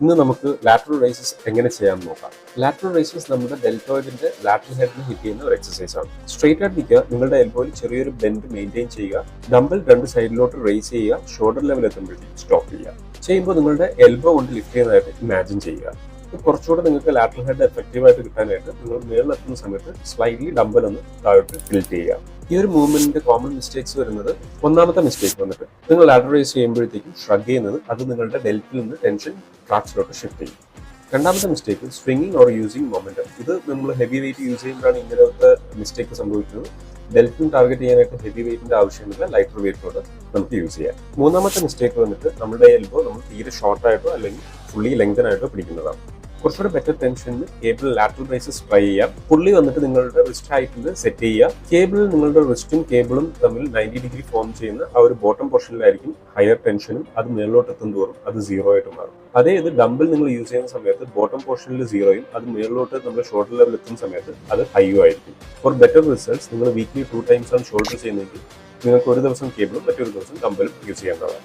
ഇന്ന് നമുക്ക് lateral rises എങ്ങനെ ചെയ്യാമെന്ന് നോക്കാം. ലാറ്ററൽ റൈസസ് നമ്മുടെ ഡെൽറ്റോയിഡിന്റെ ലാറ്ററൽ ഹെഡിന് ഹിറ്റ് ചെയ്യുന്ന ഒരു എക്സസൈസ് ആണ്. സ്ട്രേറ്റ് ആയിട്ട് നിൽക്കുക, നിങ്ങളുടെ എൽബോയിൽ ചെറിയൊരു ബെൻഡ് മെയിൻറ്റെയിൻ ചെയ്യുക, ഡംബൽ രണ്ട് സൈഡിലോട്ട് റൈസ് ചെയ്യുക, ഷോൾഡർ ലെവൽ എത്തുമ്പോഴത്തേക്ക് സ്റ്റോപ്പ് ചെയ്യുക. ചെയ്യുമ്പോൾ നിങ്ങളുടെ എൽബോ കൊണ്ട് ലിഫ്റ്റ് ചെയ്യുന്നതായിട്ട് ഇമാജിൻ ചെയ്യുക. കുറച്ചുകൂടെ നിങ്ങൾക്ക് ലാറ്ററൽ ഹെഡ് എഫക്റ്റീവായിട്ട് കിട്ടാനായിട്ട് നിങ്ങൾ മേളിലെത്തുന്ന സമയത്ത് സ്ലൈറ്റ്ലി ഡംബൽ ഒന്ന് താഴോട്ട് ടിൽറ്റ് ചെയ്യുക. ഈ ഒരു മൂവ്മെന്റിന്റെ കോമൺ മിസ്റ്റേക്സ് വരുന്നത്, ഒന്നാമത്തെ മിസ്റ്റേക്ക് വന്നിട്ട് നിങ്ങൾ ലാറ്ററൽ റൈസ് ചെയ്യുമ്പോഴത്തേക്കും ഷ്രഗ് ചെയ്യുന്നത് അത് നിങ്ങളുടെ ഡെൽറ്റിൽ നിന്ന് ടെൻഷൻ ട്രാക്സിലോട്ട് ഷിഫ്റ്റ് ചെയ്യും. രണ്ടാമത്തെ mistake swinging or using momentum. ഇത് നമ്മൾ ഹെവി വെയിറ്റ് യൂസ് ചെയ്യുമ്പോഴാണ് ഇങ്ങനത്തെ മിസ്റ്റേക്ക് സംഭവിക്കുന്നത്. ഡെൽറ്റിന് ടാർഗറ്റ് ചെയ്യാനായിട്ട് ഹെവി വെയിറ്റിന്റെ ആവശ്യമില്ല, ലൈറ്റർ വെയിറ്റിനോട് നമുക്ക് യൂസ് ചെയ്യാം. മൂന്നാമത്തെ മിസ്റ്റേക്ക് വന്നിട്ട് നമ്മുടെ എൽബോ നമ്മൾ തീരെ ഷോർട്ടായിട്ടോ അല്ലെങ്കിൽ ഫുള്ളി ലെങ്തനായിട്ടോ പിടിക്കുന്നതാണ്. കുറച്ചുകൂടെ ബെറ്റർ ടെൻഷനിൽ കേബിൾ ലാറ്ററൽ റൈസസ് ട്രൈ ചെയ്യാം. പുള്ളി വന്നിട്ട് നിങ്ങളുടെ റിസ്റ്റ് ഹൈറ്റിൽ സെറ്റ് ചെയ്യുക. കേബിൾ നിങ്ങളുടെ റിസ്റ്റും കേബിളും തമ്മിൽ 90 ഡിഗ്രി ഫോം ചെയ്യുന്ന ആ ഒരു ബോട്ടം പോർഷനിലായിരിക്കും ഹയർ ടെൻഷനും. അത് മേളിലോട്ട് എത്തും തോറും അത് 0 ആയിട്ട് മാറും. അതേ ഇത് ഡംബിൾ നിങ്ങൾ യൂസ് ചെയ്യുന്ന സമയത്ത് ബോട്ടം പോർഷനിൽ 0യും അത് മേളിലോട്ട് നമ്മൾ ഷോൾഡർ ലെവൽ എത്തുന്ന സമയത്ത് അത് ഹൈയും ആയിരിക്കും. ഫോർ ബെറ്റർ റിസൾട്ട്സ് നിങ്ങൾ വീക്ക്ലി 2 ടൈംസ് ആണ് ഷോൾഡർ ചെയ്യുന്നതെങ്കിൽ നിങ്ങൾക്ക് ഒരു ദിവസം കേബിളും മറ്റൊരു ദിവസം ഡംബിളും യൂസ് ചെയ്യാവുന്നതാണ്.